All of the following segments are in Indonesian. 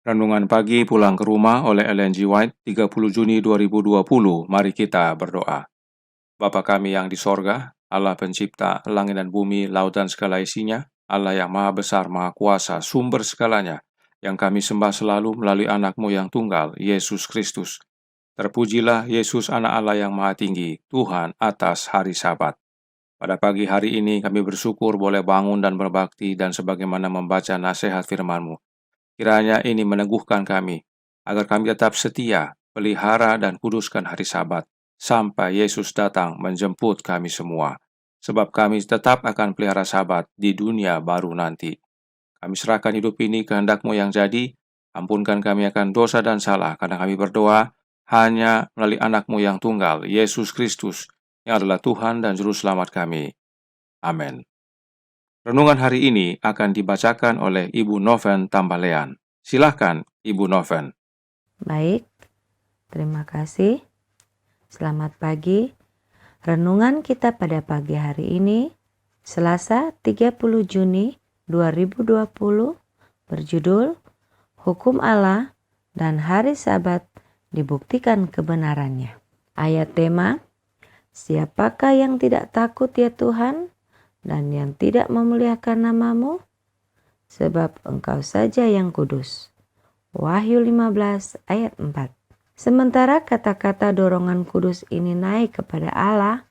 Renungan pagi pulang ke rumah oleh Ellen G. White, 30 Juni 2020. Mari kita berdoa. Bapa kami yang di sorga, Allah pencipta langit dan bumi, laut dan segala isinya, Allah yang maha besar, maha kuasa, sumber segalanya, yang kami sembah selalu melalui anak-Mu yang tunggal, Yesus Kristus. Terpujilah Yesus anak Allah yang maha tinggi, Tuhan atas hari Sabat. Pada pagi hari ini kami bersyukur boleh bangun dan berbakti dan sebagaimana membaca nasihat firman-Mu. Kiranya ini meneguhkan kami, agar kami tetap setia, pelihara dan kuduskan hari Sabat, sampai Yesus datang menjemput kami semua. Sebab kami tetap akan pelihara Sabat di dunia baru nanti. Kami serahkan hidup ini kehendak-Mu yang jadi, ampunkan kami akan dosa dan salah, karena kami berdoa hanya melalui anak-Mu yang tunggal, Yesus Kristus, yang adalah Tuhan dan Juru Selamat kami. Amin. Renungan hari ini akan dibacakan oleh Ibu Noven Tambalean. Silakan, Ibu Noven. Baik, terima kasih. Selamat pagi. Renungan kita pada pagi hari ini, Selasa 30 Juni 2020, berjudul Hukum Allah dan Hari Sabat dibuktikan kebenarannya. Ayat tema, siapakah yang tidak takut ya Tuhan dan yang tidak memuliakan nama-Mu? Sebab Engkau saja yang kudus. Wahyu 15 ayat 4. Sementara kata-kata dorongan kudus ini naik kepada Allah,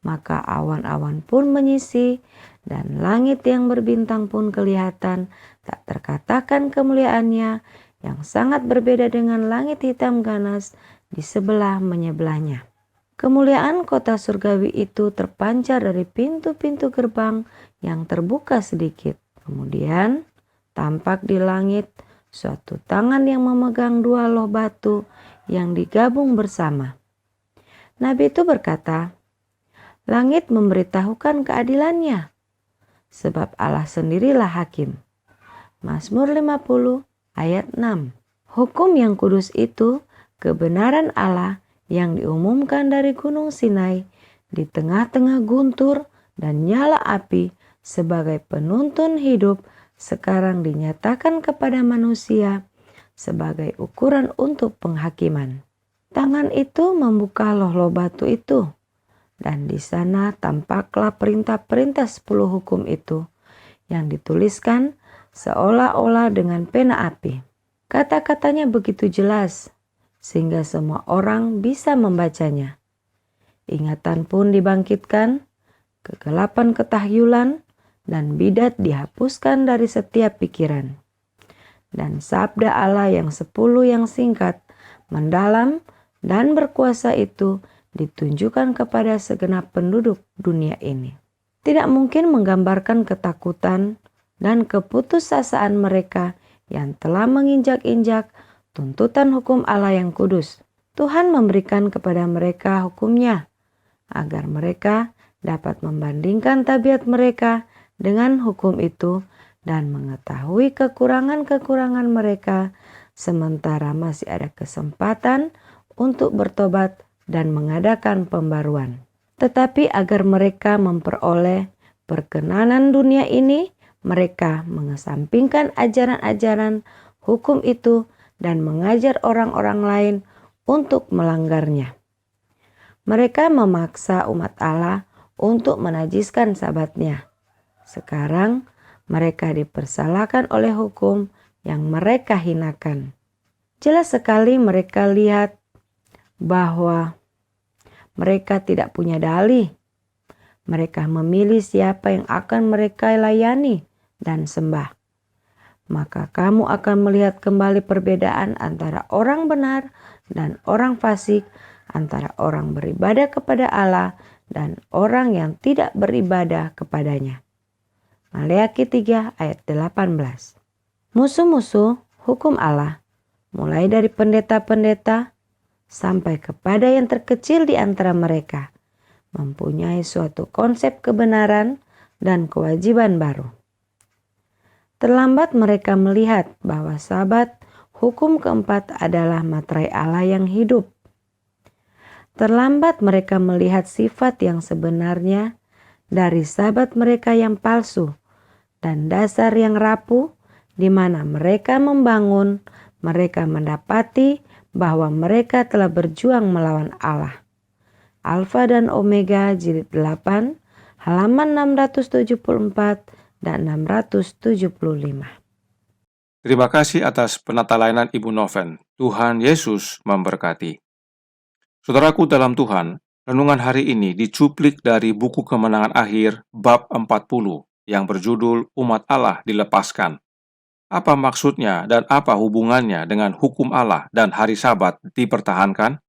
maka awan-awan pun menyisi dan langit yang berbintang pun kelihatan, tak terkatakan kemuliaannya yang sangat berbeda dengan langit hitam ganas di sebelah menyebelahnya. Kemuliaan kota surgawi itu terpancar dari pintu-pintu gerbang yang terbuka sedikit. Kemudian tampak di langit suatu tangan yang memegang dua loh batu yang digabung bersama. Nabi itu berkata, langit memberitahukan keadilannya, sebab Allah sendirilah hakim. Mazmur 50 ayat 6. Hukum yang kudus itu kebenaran Allah yang diumumkan dari Gunung Sinai di tengah-tengah guntur dan nyala api sebagai penuntun hidup sekarang dinyatakan kepada manusia sebagai ukuran untuk penghakiman. Tangan itu membuka loh-loh batu itu, dan di sana tampaklah perintah-perintah 10 hukum itu yang dituliskan seolah-olah dengan pena api. Kata-katanya begitu jelas, sehingga semua orang bisa membacanya. Ingatan pun dibangkitkan, kegelapan ketahyulan, dan bidat dihapuskan dari setiap pikiran. Dan sabda Allah yang 10 yang singkat, mendalam, dan berkuasa itu ditunjukkan kepada segenap penduduk dunia ini. Tidak mungkin menggambarkan ketakutan dan keputusasaan mereka yang telah menginjak-injak tuntutan hukum Allah yang kudus. Tuhan memberikan kepada mereka hukumnya, agar mereka dapat membandingkan tabiat mereka dengan hukum itu dan mengetahui kekurangan-kekurangan mereka, sementara masih ada kesempatan untuk bertobat dan mengadakan pembaruan. Tetapi agar mereka memperoleh perkenanan dunia ini, mereka mengesampingkan ajaran-ajaran hukum itu dan mengajar orang-orang lain untuk melanggarnya. Mereka memaksa umat Allah untuk menajiskan sabatnya. Sekarang mereka dipersalahkan oleh hukum yang mereka hinakan. Jelas sekali mereka lihat bahwa mereka tidak punya dalih. Mereka memilih siapa yang akan mereka layani dan sembah. Maka kamu akan melihat kembali perbedaan antara orang benar dan orang fasik, antara orang beribadah kepada Allah dan orang yang tidak beribadah kepadanya. Maleakhi 3 ayat 18. Musuh-musuh hukum Allah, mulai dari pendeta-pendeta sampai kepada yang terkecil di antara mereka, mempunyai suatu konsep kebenaran dan kewajiban baru. Terlambat mereka melihat bahwa Sabat, hukum keempat, adalah materai Allah yang hidup. Terlambat mereka melihat sifat yang sebenarnya dari Sabat mereka yang palsu dan dasar yang rapuh, di mana mereka membangun mereka mendapati bahwa mereka telah berjuang melawan Allah. Alfa dan Omega jilid 8 halaman 674 dan 675. Terima kasih atas penata layanan Ibu Noven. Tuhan Yesus memberkati. Saudaraku dalam Tuhan, renungan hari ini dicuplik dari buku Kemenangan Akhir bab 40 yang berjudul Umat Allah Dilepaskan. Apa maksudnya dan apa hubungannya dengan hukum Allah dan hari Sabat dipertahankan?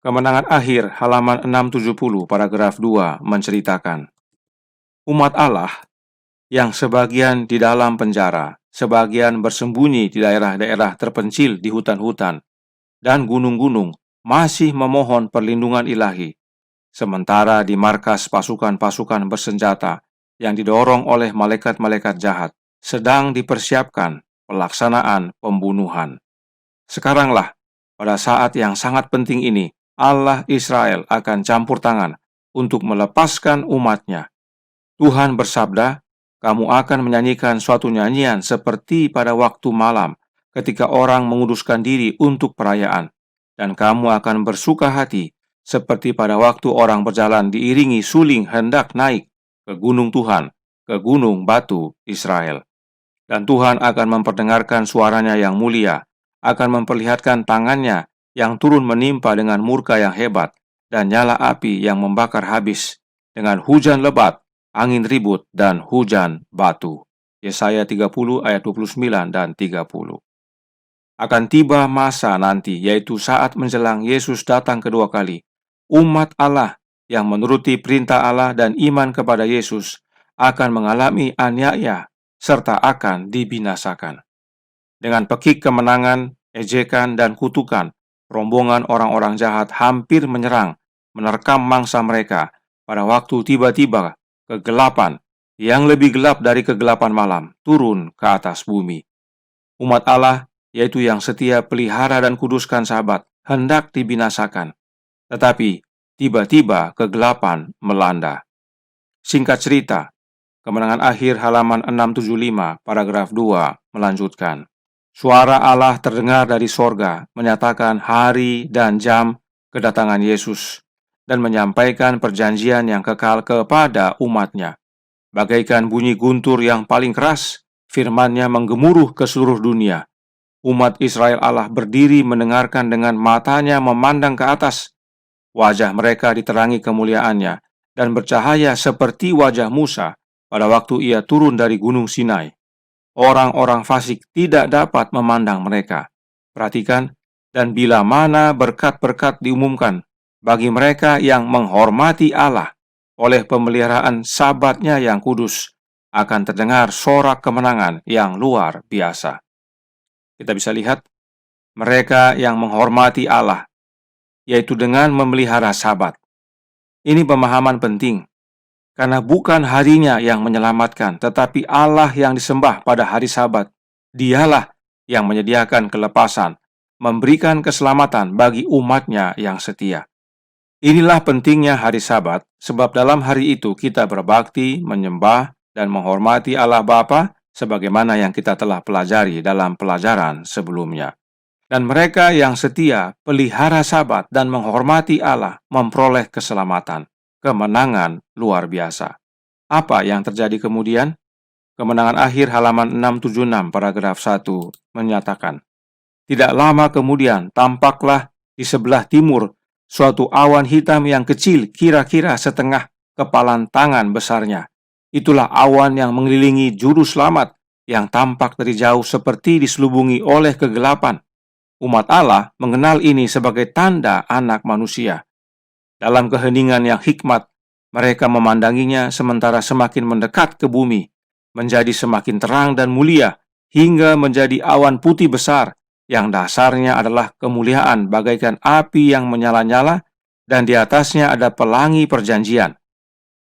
Kemenangan Akhir halaman 670 paragraf 2 menceritakan, umat Allah yang sebagian di dalam penjara, sebagian bersembunyi di daerah-daerah terpencil di hutan-hutan dan gunung-gunung masih memohon perlindungan ilahi, sementara di markas pasukan-pasukan bersenjata yang didorong oleh malaikat-malaikat jahat sedang dipersiapkan pelaksanaan pembunuhan. Sekaranglah, pada saat yang sangat penting ini, Allah Israel akan campur tangan untuk melepaskan umatnya. Tuhan bersabda, kamu akan menyanyikan suatu nyanyian seperti pada waktu malam ketika orang menguduskan diri untuk perayaan. Dan kamu akan bersuka hati seperti pada waktu orang berjalan diiringi suling hendak naik ke gunung Tuhan, ke gunung batu Israel. Dan Tuhan akan memperdengarkan suaranya yang mulia, akan memperlihatkan tangannya yang turun menimpa dengan murka yang hebat dan nyala api yang membakar habis, dengan hujan lebat, angin ribut, dan hujan batu. Yesaya 30 ayat 29 dan 30. Akan tiba masa nanti, yaitu saat menjelang Yesus datang kedua kali. Umat Allah yang menuruti perintah Allah dan iman kepada Yesus akan mengalami aniaya serta akan dibinasakan. Dengan pekik kemenangan, ejekan, dan kutukan, rombongan orang-orang jahat hampir menyerang, menerkam mangsa mereka pada waktu tiba-tiba kegelapan yang lebih gelap dari kegelapan malam turun ke atas bumi. Umat Allah, yaitu yang setia pelihara dan kuduskan Sabat, hendak dibinasakan. Tetapi tiba-tiba kegelapan melanda. Singkat cerita, Kemenangan Akhir halaman 675 paragraf 2 melanjutkan. Suara Allah terdengar dari sorga, menyatakan hari dan jam kedatangan Yesus, dan menyampaikan perjanjian yang kekal kepada umatnya. Bagaikan bunyi guntur yang paling keras, firman-Nya menggemuruh ke seluruh dunia. Umat Israel Allah berdiri mendengarkan dengan matanya memandang ke atas. Wajah mereka diterangi kemuliaan-Nya, dan bercahaya seperti wajah Musa pada waktu ia turun dari gunung Sinai. Orang-orang fasik tidak dapat memandang mereka. Perhatikan, dan bila mana berkat-berkat diumumkan bagi mereka yang menghormati Allah oleh pemeliharaan Sabat-Nya yang kudus, akan terdengar sorak kemenangan yang luar biasa. Kita bisa lihat, mereka yang menghormati Allah, yaitu dengan memelihara Sabat. Ini pemahaman penting, karena bukan harinya yang menyelamatkan, tetapi Allah yang disembah pada hari Sabat. Dialah yang menyediakan kelepasan, memberikan keselamatan bagi umatnya yang setia. Inilah pentingnya hari Sabat, sebab dalam hari itu kita berbakti, menyembah, dan menghormati Allah Bapa, sebagaimana yang kita telah pelajari dalam pelajaran sebelumnya. Dan mereka yang setia, pelihara Sabat, dan menghormati Allah, memperoleh keselamatan. Kemenangan luar biasa. Apa yang terjadi kemudian? Kemenangan Akhir halaman 676 paragraf 1 menyatakan, tidak lama kemudian tampaklah di sebelah timur suatu awan hitam yang kecil kira-kira setengah kepalan tangan besarnya. Itulah awan yang mengelilingi juru selamat yang tampak dari jauh seperti diselubungi oleh kegelapan. Umat Allah mengenal ini sebagai tanda Anak Manusia. Dalam keheningan yang hikmat, mereka memandanginya sementara semakin mendekat ke bumi, menjadi semakin terang dan mulia, hingga menjadi awan putih besar, yang dasarnya adalah kemuliaan bagaikan api yang menyala-nyala, dan di atasnya ada pelangi perjanjian.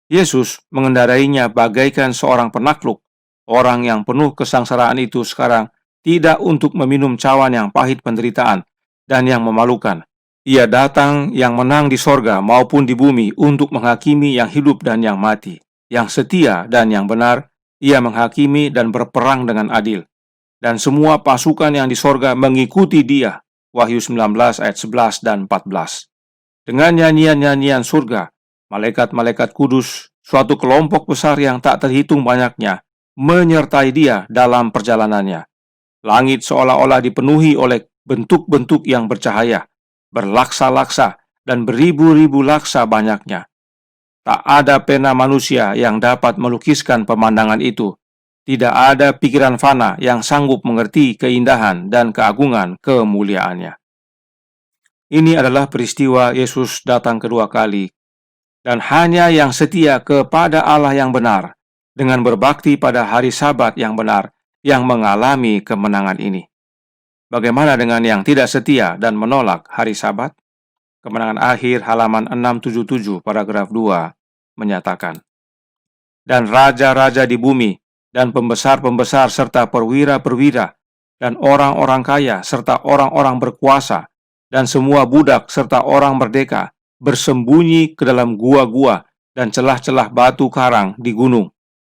Yesus mengendarainya bagaikan seorang penakluk. Orang yang penuh kesengsaraan itu sekarang tidak untuk meminum cawan yang pahit penderitaan dan yang memalukan. Ia datang yang menang di sorga maupun di bumi untuk menghakimi yang hidup dan yang mati, yang setia dan yang benar. Ia menghakimi dan berperang dengan adil. dan semua pasukan yang di sorga mengikuti dia. Wahyu 19 ayat 11 dan 14. Dengan nyanyian-nyanyian surga, malaikat-malaikat kudus, suatu kelompok besar yang tak terhitung banyaknya, menyertai dia dalam perjalanannya. Langit seolah-olah dipenuhi oleh bentuk-bentuk yang bercahaya, berlaksa-laksa, dan beribu-ribu laksa banyaknya. Tak ada pena manusia yang dapat melukiskan pemandangan itu. Tidak ada pikiran fana yang sanggup mengerti keindahan dan keagungan kemuliaannya. Ini adalah peristiwa Yesus datang kedua kali, dan hanya yang setia kepada Allah yang benar, dengan berbakti pada hari Sabat yang benar, yang mengalami kemenangan ini. Bagaimana dengan yang tidak setia dan menolak hari Sabat? Kemenangan akhir halaman 677 paragraf 2 menyatakan, dan raja-raja di bumi, dan pembesar-pembesar serta perwira-perwira, dan orang-orang kaya serta orang-orang berkuasa, dan semua budak serta orang merdeka, bersembunyi ke dalam gua-gua dan celah-celah batu karang di gunung.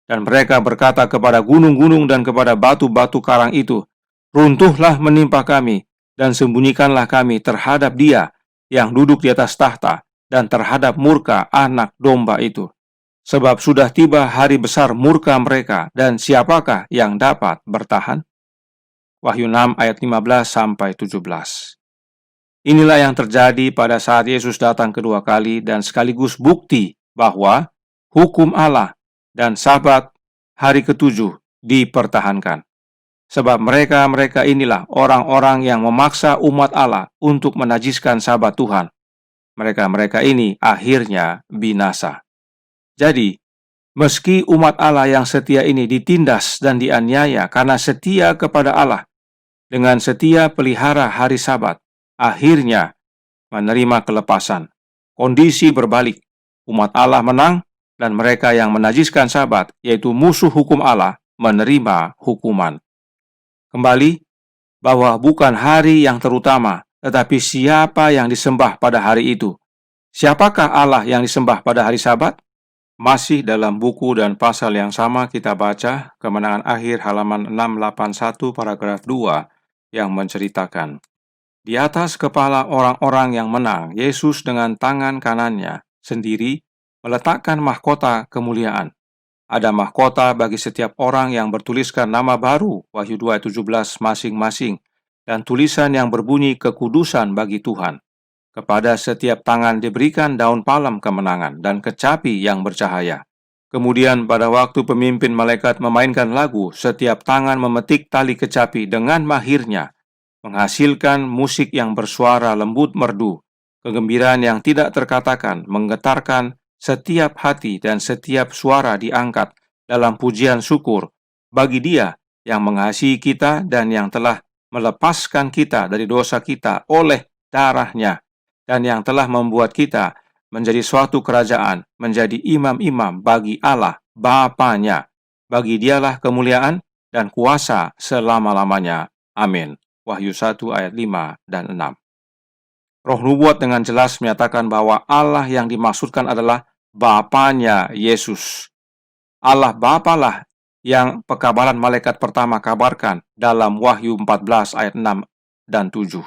Dan mereka berkata kepada gunung-gunung dan kepada batu-batu karang itu, runtuhlah menimpa kami, dan sembunyikanlah kami terhadap Dia yang duduk di atas tahta, dan terhadap murka anak domba itu. Sebab sudah tiba hari besar murka mereka, dan siapakah yang dapat bertahan? Wahyu 6 ayat 15-17. Inilah yang terjadi pada saat Yesus datang kedua kali, dan sekaligus bukti bahwa hukum Allah dan Sabat hari ketujuh dipertahankan. Sebab mereka inilah orang-orang yang memaksa umat Allah untuk menajiskan Sabat Tuhan. Mereka ini akhirnya binasa. Jadi, meski umat Allah yang setia ini ditindas dan dianiaya karena setia kepada Allah, dengan setia pelihara hari Sabat, akhirnya menerima kelepasan. Kondisi berbalik, umat Allah menang, dan mereka yang menajiskan Sabat, yaitu musuh hukum Allah, menerima hukuman. Kembali, bahwa bukan hari yang terutama, tetapi siapa yang disembah pada hari itu. Siapakah Allah yang disembah pada hari Sabat? Masih dalam buku dan pasal yang sama kita baca Kemenangan Akhir halaman 681 paragraf 2 yang menceritakan, di atas kepala orang-orang yang menang, Yesus dengan tangan kanannya sendiri meletakkan mahkota kemuliaan. Ada mahkota bagi setiap orang yang bertuliskan nama baru, Wahyu 2 ayat 17 masing-masing, dan tulisan yang berbunyi kekudusan bagi Tuhan. Kepada setiap tangan diberikan daun palem kemenangan dan kecapi yang bercahaya. Kemudian pada waktu pemimpin malaikat memainkan lagu, setiap tangan memetik tali kecapi dengan mahirnya, menghasilkan musik yang bersuara lembut merdu, kegembiraan yang tidak terkatakan, menggetarkan setiap hati dan setiap suara diangkat dalam pujian syukur bagi Dia yang mengasihi kita dan yang telah melepaskan kita dari dosa kita oleh darah-Nya, dan yang telah membuat kita menjadi suatu kerajaan, menjadi imam-imam bagi Allah Bapa-Nya. Bagi Dialah kemuliaan dan kuasa selama-lamanya. Amin. Wahyu 1 ayat 5 dan 6. Roh nubuat dengan jelas menyatakan bahwa Allah yang dimaksudkan adalah Bapa-Nya Yesus. Allah Bapalah yang pekabaran malaikat pertama kabarkan dalam Wahyu 14 ayat 6 dan 7.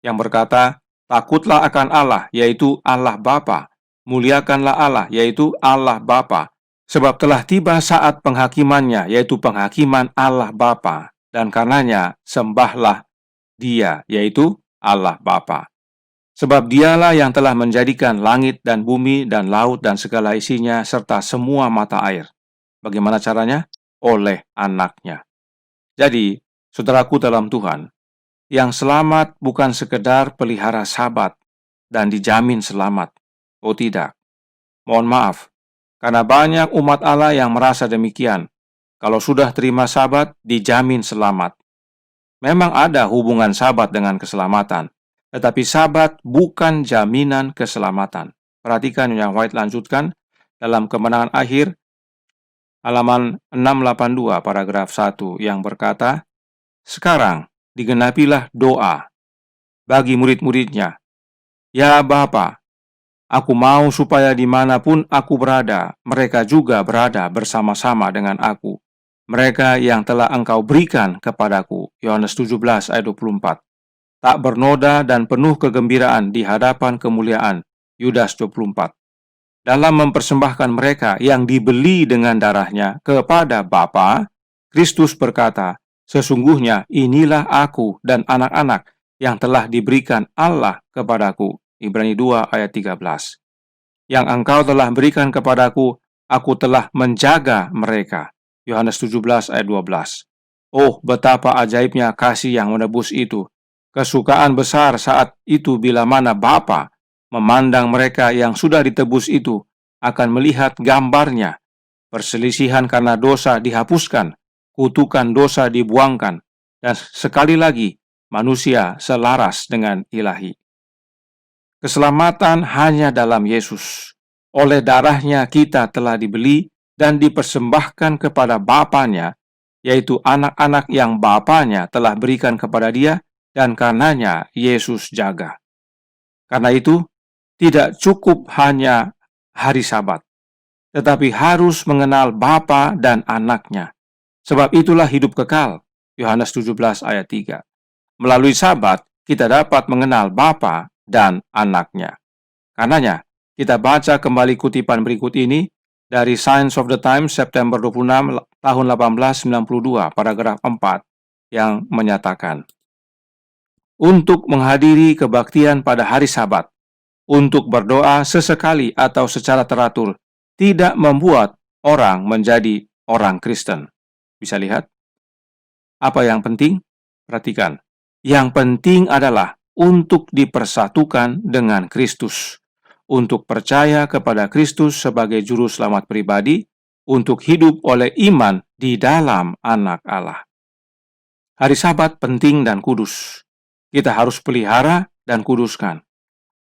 Yang berkata, takutlah akan Allah, yaitu Allah Bapa. Muliakanlah Allah, yaitu Allah Bapa. Sebab telah tiba saat penghakimannya, yaitu penghakiman Allah Bapa. Dan karenanya sembahlah Dia, yaitu Allah Bapa. Sebab Dialah yang telah menjadikan langit dan bumi dan laut dan segala isinya serta semua mata air. Bagaimana caranya? Oleh Anak-Nya. Jadi, saudaraku dalam Tuhan, yang selamat bukan sekedar pelihara Sabat dan dijamin selamat. Oh tidak. Mohon maaf, karena banyak umat Allah yang merasa demikian. Kalau sudah terima Sabat, dijamin selamat. Memang ada hubungan Sabat dengan keselamatan. Tetapi Sabat bukan jaminan keselamatan. Perhatikan yang White lanjutkan dalam Kemenangan Akhir halaman 682 paragraf 1 yang berkata, sekarang digenapilah doa bagi murid-muridnya. Ya Bapa, aku mau supaya dimanapun aku berada, mereka juga berada bersama-sama dengan aku. mereka yang telah Engkau berikan kepadaku. Yohanes 17 ayat 24. Tak bernoda dan penuh kegembiraan di hadapan kemuliaan. Yudas 24. Dalam mempersembahkan mereka yang dibeli dengan darahnya kepada Bapa, Kristus berkata, sesungguhnya inilah aku dan anak-anak yang telah diberikan Allah kepadaku. Ibrani 2 ayat 13. Yang Engkau telah berikan kepadaku, aku telah menjaga mereka. Yohanes 17 ayat 12. Oh, betapa ajaibnya kasih yang menebus itu. Kesukaan besar saat itu bila mana Bapa memandang mereka yang sudah ditebus itu akan melihat gambarnya. Perselisihan karena dosa dihapuskan, kutukan dosa dibuangkan, dan sekali lagi manusia selaras dengan ilahi. Keselamatan hanya dalam Yesus. Oleh darahnya kita telah dibeli dan dipersembahkan kepada Bapanya, yaitu anak-anak yang Bapanya telah berikan kepada Dia, dan karenanya Yesus jaga. Karena itu, tidak cukup hanya hari Sabat, tetapi harus mengenal Bapa dan anaknya. Sebab itulah hidup kekal. Yohanes 17 ayat 3. Melalui Sabat, kita dapat mengenal Bapa dan anaknya. Karenanya, kita baca kembali kutipan berikut ini dari Signs of the Times September 26 tahun 1892, paragraf 4, yang menyatakan, untuk menghadiri kebaktian pada hari Sabat, untuk berdoa sesekali atau secara teratur, tidak membuat orang menjadi orang Kristen. Bisa lihat? Apa yang penting? Perhatikan. Yang penting adalah untuk dipersatukan dengan Kristus, untuk percaya kepada Kristus sebagai juru selamat pribadi, untuk hidup oleh iman di dalam Anak Allah. Hari Sabat penting dan kudus. Kita harus pelihara dan kuduskan.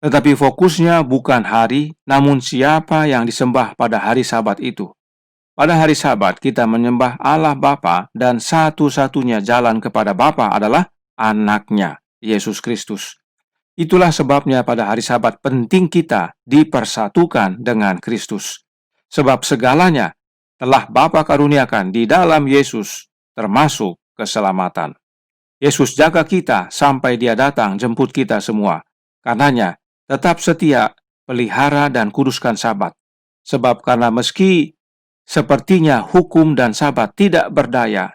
Tetapi fokusnya bukan hari, namun siapa yang disembah pada hari Sabat itu. Pada hari Sabat kita menyembah Allah Bapa, dan satu-satunya jalan kepada Bapa adalah anaknya, Yesus Kristus. Itulah sebabnya pada hari Sabat penting kita dipersatukan dengan Kristus. Sebab segalanya telah Bapa karuniakan di dalam Yesus, termasuk keselamatan. Yesus jaga kita sampai Dia datang jemput kita semua. Karenanya, tetap setia, pelihara dan kuduskan Sabat. Sebab karena meski sepertinya hukum dan Sabat tidak berdaya,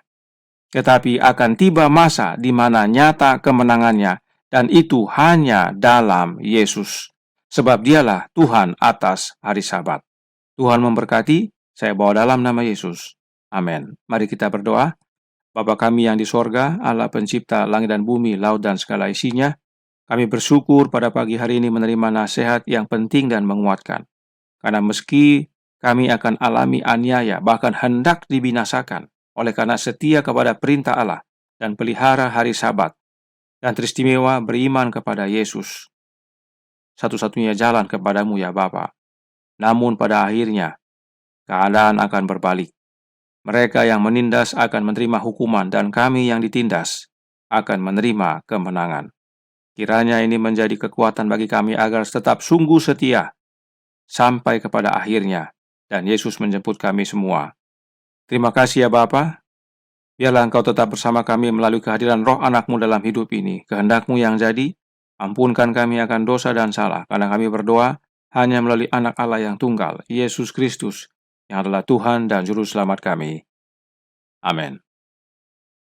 tetapi akan tiba masa di mana nyata kemenangannya, dan itu hanya dalam Yesus. Sebab Dialah Tuhan atas hari Sabat. Tuhan memberkati, saya bawa dalam nama Yesus. Amin. Mari kita berdoa. Bapa kami yang di sorga, Allah pencipta langit dan bumi, laut dan segala isinya, kami bersyukur pada pagi hari ini menerima nasihat yang penting dan menguatkan. Karena meski kami akan alami aniaya, bahkan hendak dibinasakan, oleh karena setia kepada perintah Allah dan pelihara hari Sabat, dan teristimewa beriman kepada Yesus, satu-satunya jalan kepadamu ya Bapa. Namun pada akhirnya, keadaan akan berbalik. Mereka yang menindas akan menerima hukuman, dan kami yang ditindas akan menerima kemenangan. Kiranya ini menjadi kekuatan bagi kami agar tetap sungguh setia sampai kepada akhirnya, dan Yesus menjemput kami semua. Terima kasih ya Bapa. Biarlah Engkau tetap bersama kami melalui kehadiran roh anak-Mu dalam hidup ini. Kehendak-Mu yang jadi, ampunkan kami akan dosa dan salah, karena kami berdoa hanya melalui anak Allah yang tunggal, Yesus Kristus, yang adalah Tuhan dan Juru Selamat kami. Amin.